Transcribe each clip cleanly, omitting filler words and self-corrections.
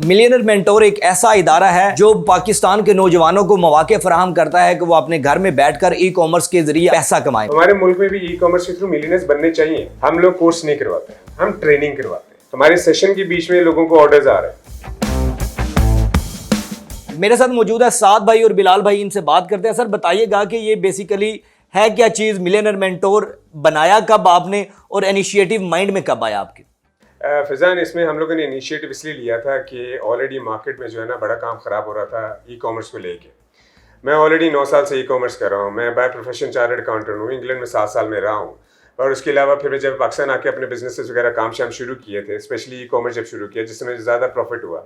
Millionaire mentor एक ऐसा इदारा है जो पाकिस्तान के नौजवानों को मौके फराहम करता है कि वो अपने घर में बैठकर ई कॉमर्स के जरिए पैसा कमाएं। हमारे मुल्क में भी ई कॉमर्स के थ्रू मिलियनर्स बनने चाहिए। हम लोग कोर्स नहीं करवाते, हम ट्रेनिंग करवाते हैं। हमारे सेशन के बीच में लोगों को ऑर्डर्स आ रहे हैं। मेरे साथ मौजूद है साद भाई और बिलाल भाई, इनसे बात करते हैं। सर बताइएगा कि ये बेसिकली है क्या चीज़, मिलियनर मेंटोर बनाया कब आपने और इनिशिएटिव माइंड में कब आया आपके? फिजान, इसमें हम लोगों ने इनिशिएटिव इसलिए लिया था कि ऑलरेडी मार्केट में जो है ना बड़ा काम ख़राब हो रहा था ई कॉमर्स को लेके। मैं ऑलरेडी 9 साल से ई कॉमर्स कर रहा हूँ। मैं बाय प्रोफेशन चार्टर्ड अकाउंटेंट हूँ। इंग्लैंड में 7 साल में रहा हूँ। और उसके अलावा फिर मैं जब पाकिस्तान आके अपने बिजनेसेस वगैरह काम शाम शुरू किए थे, स्पेशली ई कॉमर्स जब शुरू किया जिसमें ज़्यादा प्रॉफिट हुआ,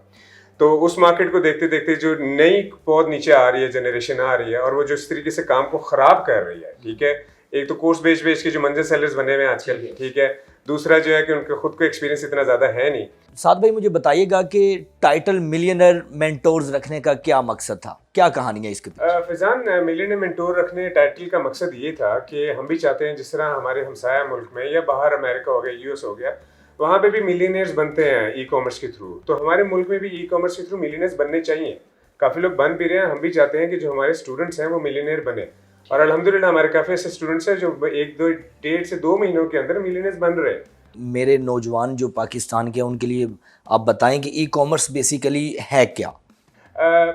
तो उस मार्केट को देखते देखते जो नई पौध नीचे आ रही है, जनरेशन आ रही है और वो जो इस तरीके से काम को ख़राब कर रही है, ठीक है। एक तो कोर्स बेच बेच के जो मंजिल सेलर्स बने हुए हैं आजकल, ठीक है। दूसरा जो है कि उनके खुद को एक्सपीरियंस इतना ज़्यादा है नहीं। साद भाई मुझे बताइएगा कि टाइटल मिलियनर मेंटोर्स रखने का क्या मकसद था, क्या कहानी है इसके पीछे? फिजान, मिलियनर मेंटोर रखने टाइटल का मकसद ये था कि हम भी चाहते हैं जिस तरह हमारे हमसाया मुल्क में या बाहर अमेरिका हो गया, यूएस हो गया, वहाँ पे भी मिलियनर्स बनते हैं ई कॉमर्स के थ्रू। तो हमारे मुल्क में भी ई कॉमर्स के थ्रू मिलियनर्स बनने चाहिए। काफ़ी लोग बन भी रहे हैं। हम भी चाहते हैं कि जो हमारे स्टूडेंट्स हैं वो मिलियनर बने। और अल्हम्दुलिल्लाह हमारे काफ़ी ऐसे स्टूडेंट्स हैं जो 1-1.5 से 2 महीनों के अंदर मिलियनर्स बन रहे हैं। मेरे नौजवान जो पाकिस्तान के हैं उनके लिए आप बताएं कि ई कॉमर्स बेसिकली है क्या?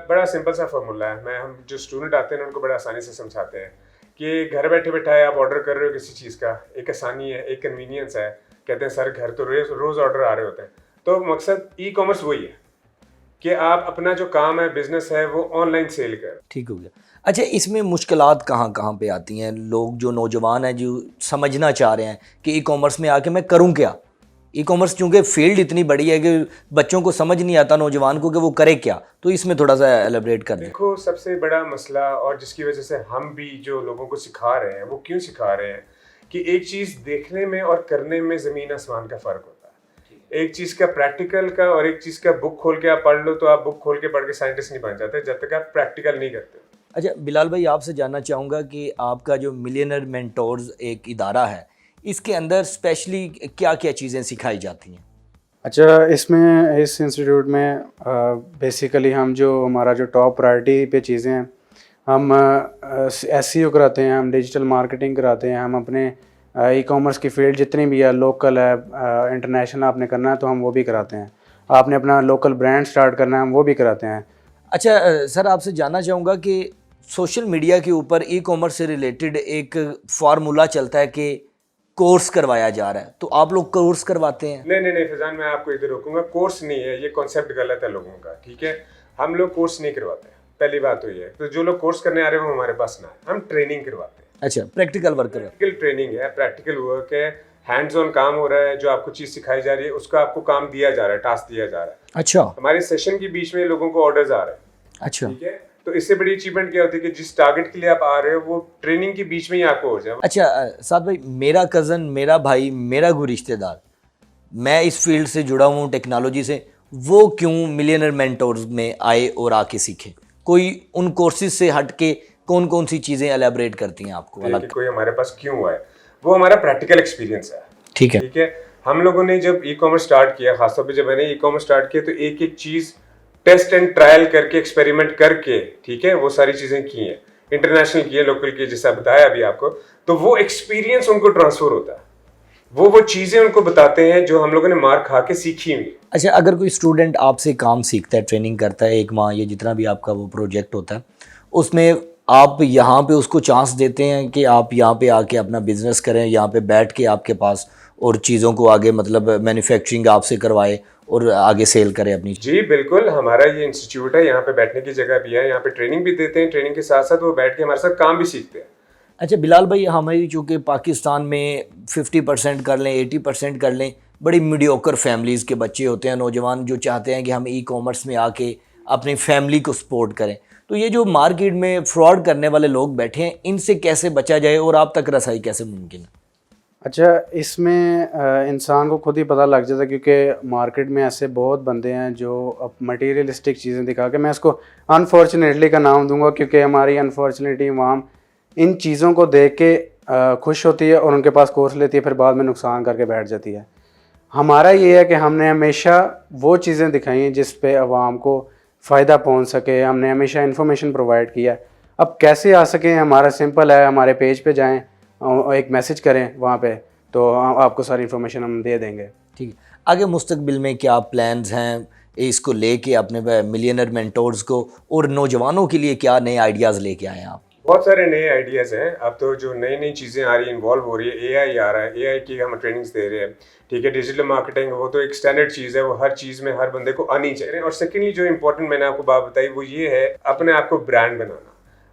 बड़ा सिंपल सा फार्मूला है। हम जो स्टूडेंट आते हैं उनको बड़ा आसानी से समझाते हैं कि घर बैठे बैठाए आप ऑर्डर कर रहे हो किसी चीज़ का, एक आसानी है, एक कन्वीनियंस है। कहते हैं सर घर तो रोज़ ऑर्डर आ रहे होते हैं। तो मकसद ई कॉमर्स वही है कि आप अपना जो काम है, बिजनेस है, वो ऑनलाइन सेल कर। ठीक हो गया। अच्छा, इसमें मुश्किलात कहाँ कहाँ पे आती हैं? लोग जो नौजवान हैं जो समझना चाह रहे हैं कि ई कॉमर्स में आके मैं करूँ क्या। ई कॉमर्स चूँकि फील्ड इतनी बड़ी है कि बच्चों को समझ नहीं आता, नौजवान को, कि वो करे क्या, तो इसमें थोड़ा सा एलेबरेट कर दें। देखो, सबसे बड़ा मसला और जिसकी वजह से हम भी जो लोगों को सिखा रहे हैं वो क्यों सिखा रहे हैं कि एक चीज़ देखने में और करने में ज़मीन आसमान का फ़र्क होता है। एक चीज़ का प्रैक्टिकल का और एक चीज़ का बुक खोल के आप पढ़ लो तो आप बुक खोल के पढ़ के साइंटिस्ट नहीं बन जाते जब तक आप प्रैक्टिकल नहीं करते। अच्छा बिलाल भाई, आपसे जानना चाहूँगा कि आपका जो मिलियनर मेंटोर्स एक इदारा है, इसके अंदर स्पेशली क्या क्या चीज़ें सिखाई जाती हैं? अच्छा, इसमें इस इंस्टीट्यूट में बेसिकली हम जो हमारा जो टॉप प्रायोरिटी पे चीज़ें हैं, हम एसईओ कराते हैं, हम डिजिटल मार्केटिंग कराते हैं, हम अपने ई कॉमर्स की फील्ड जितनी भी है, लोकल है, इंटरनेशनल आपने करना है तो हम वो भी कराते हैं। आपने अपना लोकल ब्रांड स्टार्ट करना है, हम वो भी कराते हैं। अच्छा सर, आपसे जानना चाहूँगा कि सोशल मीडिया के ऊपर ई कॉमर्स से रिलेटेड एक फार्मूला चलता है कि कोर्स करवाया जा रहा है, तो आप लोग कोर्स करवाते हैं? नहीं फिजान, मैं आपको इधर रोकूंगा। कोर्स नहीं है, ये कॉन्सेप्ट गलत है लोगों का, ठीक है। हम लोग कोर्स नहीं करवाते, पहली बात तो ये है। तो जो लोग कोर्स करने आ रहे हैं वो हमारे पास ना है, हम ट्रेनिंग करवाते हैं। अच्छा, प्रैक्टिकल वर्क करवाते हैं? प्रैक्टिकल ट्रेनिंग है, प्रैक्टिकल वर्क है, हैंड्स ऑन काम हो रहा है। जो आपको चीज़ सिखाई जा रही है उसका आपको काम दिया जा रहा है, टास्क दिया जा रहा है। अच्छा। हमारे सेशन के बीच में लोगों को ऑर्डर्स आ रहे हैं। अच्छा, ठीक है। तो इससे बड़ी अचीवमेंट क्या होती है कि जिस टारगेट के लिए आप आ रहे हो वो ट्रेनिंग के बीच में ही आपको हो जाए। अच्छा साद भाई, मेरा कज़न, मेरा भाई, मेरा कोई रिश्तेदार, मैं इस फील्ड से जुड़ा हूँ टेक्नोलॉजी से, वो क्यों मिलियनर मेंटोर्स में आए और आके सीखे? कोई उन कोर्सेज से हट के कौन कौन सी चीज़ें एलेबरेट करती हैं आपको अलग? कोई हमारे पास क्यों आए, वो हमारा प्रैक्टिकल एक्सपीरियंस है। ठीक है, ठीक है। हम लोगों ने जब ई कॉमर्स स्टार्ट किया, खासतौर पे जब मैंने ई कॉमर्स स्टार्ट किया, तो एक एक चीज़ टेस्ट एंड ट्रायल करके, एक्सपेरिमेंट करके, ठीक है, वो सारी चीज़ें की हैं। इंटरनेशनल की है, लोकल की, जैसा बताया अभी आपको। तो वो एक्सपीरियंस उनको ट्रांसफर होता है, वो चीज़ें उनको बताते हैं जो हम लोगों ने मार खा के सीखी हुई। अच्छा, अगर कोई स्टूडेंट आपसे काम सीखता है, ट्रेनिंग करता है 1 माह या जितना भी आपका वो प्रोजेक्ट होता है, उसमें आप यहाँ पे उसको चांस देते हैं कि आप यहाँ पे आके अपना बिजनेस करें, यहाँ पे बैठ के आपके पास और चीज़ों को आगे मतलब मैन्युफैक्चरिंग आपसे करवाए और आगे सेल करें अपनी? जी बिल्कुल, हमारा ये इंस्टीट्यूट है, यहाँ पे बैठने की जगह भी है, यहाँ पे ट्रेनिंग भी देते हैं। ट्रेनिंग के साथ साथ वो बैठ के हमारे साथ काम भी सीखते हैं। अच्छा बिलाल भाई, हमारी चूँकि पाकिस्तान में 50% कर लें, 80% कर लें, बड़ी मीडियोकर फैमिलीज़ के बच्चे होते हैं, नौजवान जो चाहते हैं कि हम ई कॉमर्स में आके अपनी फैमिली को सपोर्ट करें। तो ये जो मार्केट में फ्रॉड करने वाले लोग बैठे हैं, इनसे कैसे बचा जाए और आप तक रसाई कैसे मुमकिन है? अच्छा, इसमें इंसान को खुद ही पता लग जाता है क्योंकि मार्केट में ऐसे बहुत बंदे हैं जो अब मटीरियलिस्टिक चीज़ें दिखा के, मैं इसको अनफॉर्चुनेटली का नाम दूंगा क्योंकि हमारी अनफॉर्चुनेटली वहाँ इन चीज़ों को देख के खुश होती है और उनके पास कोर्स लेती है, फिर बाद में नुकसान करके बैठ जाती है। हमारा ये है कि हमने हमेशा वो चीज़ें दिखाई हैं जिस पे आवाम को फ़ायदा पहुंच सके, हमने हमेशा इन्फॉर्मेशन प्रोवाइड किया। अब कैसे आ सकें, हमारा सिंपल है, हमारे पेज पे जाएं, एक मैसेज करें वहाँ पे, तो आपको सारी इन्फॉर्मेशन हम दे देंगे। ठीक है, आगे मुस्तकबिल में क्या प्लान्स हैं इसको लेके अपने मिलियनर मेंटोर्स को, और नौजवानों के लिए क्या नए आइडियाज़ लेके आए हैं आप? बहुत सारे नए आइडियाज़ हैं। अब तो जो नई नई चीज़ें आ रही हैं, इन्वॉल्व हो रही है, एआई आ रहा है, एआई की हम ट्रेनिंग्स दे रहे हैं। ठीक है, डिजिटल मार्केटिंग वो तो एक स्टैंडर्ड चीज़ है, वो हर चीज़ में हर बंदे को आनी चाहिए। और सेकेंडली जो इंपॉर्टेंट मैंने आपको बात बताई वो ये है, अपने आप को ब्रांड बनाना,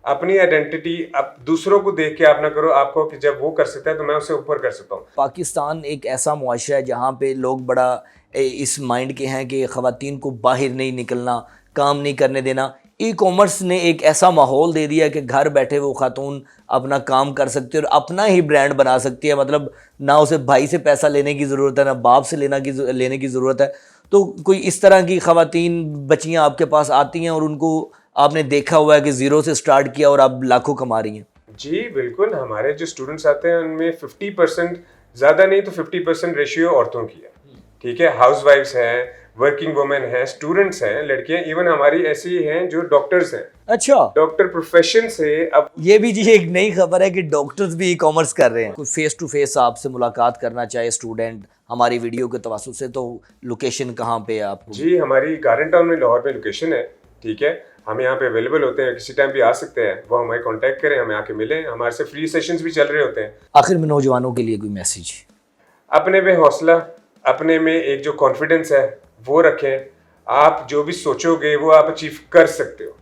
अपनी आइडेंटिटी अब दूसरों को देख के आप ना करो, आपको कि जब वो कर सकता है तो मैं उससे ऊपर कर सकता हूँ। पाकिस्तान एक ऐसा मुआशरा है जहाँ पे लोग बड़ा इस माइंड के हैं कि ख़वातीन को बाहर नहीं निकलना, काम नहीं करने देना। ई कॉमर्स ने एक ऐसा माहौल दे दिया कि घर बैठे वो खातून अपना काम कर सकती है और अपना ही ब्रांड बना सकती है। मतलब ना उसे भाई से पैसा लेने की ज़रूरत है, ना बाप से लेने की ज़रूरत है। तो कोई इस तरह की ख़वातीन बच्चियाँ आपके पास आती हैं और उनको आपने देखा हुआ है कि ज़ीरो से स्टार्ट किया और अब लाखों कमा रही हैं? जी बिल्कुल, हमारे जो स्टूडेंट्स आते हैं उनमें 50%, ज़्यादा नहीं तो 50% रेशियो औरतों की है। ठीक है, हाउसवाइफ्स हैं, वर्किंग वुमेन हैं, स्टूडेंट्स हैं, लड़कियां, इवन हमारी ऐसी हैं जो डॉक्टर्स हैं। अच्छा, डॉक्टर प्रोफेशन से अब ये भी जी एक नई खबर है कि डॉक्टर्स भी ई कॉमर्स कर रहे हैं। कोई फेस टू फेस आपसे मुलाकात करना चाहे स्टूडेंट हमारी वीडियो के तवज्जुह से, तो लोकेशन कहाँ पे है आपको? जी, हमारी गार्डन टाउन में लाहौर में लोकेशन है। ठीक है, हम यहाँ पे अवेलेबल होते हैं, किसी टाइम भी आ सकते हैं। वो हमें कांटेक्ट करें, हमें आके मिलें। हमारे से फ्री सेशंस भी चल रहे होते हैं। आखिर में नौजवानों के लिए कोई मैसेज? अपने में हौसला, अपने में एक जो कॉन्फिडेंस है वो रखें। आप जो भी सोचोगे वो आप अचीव कर सकते हो।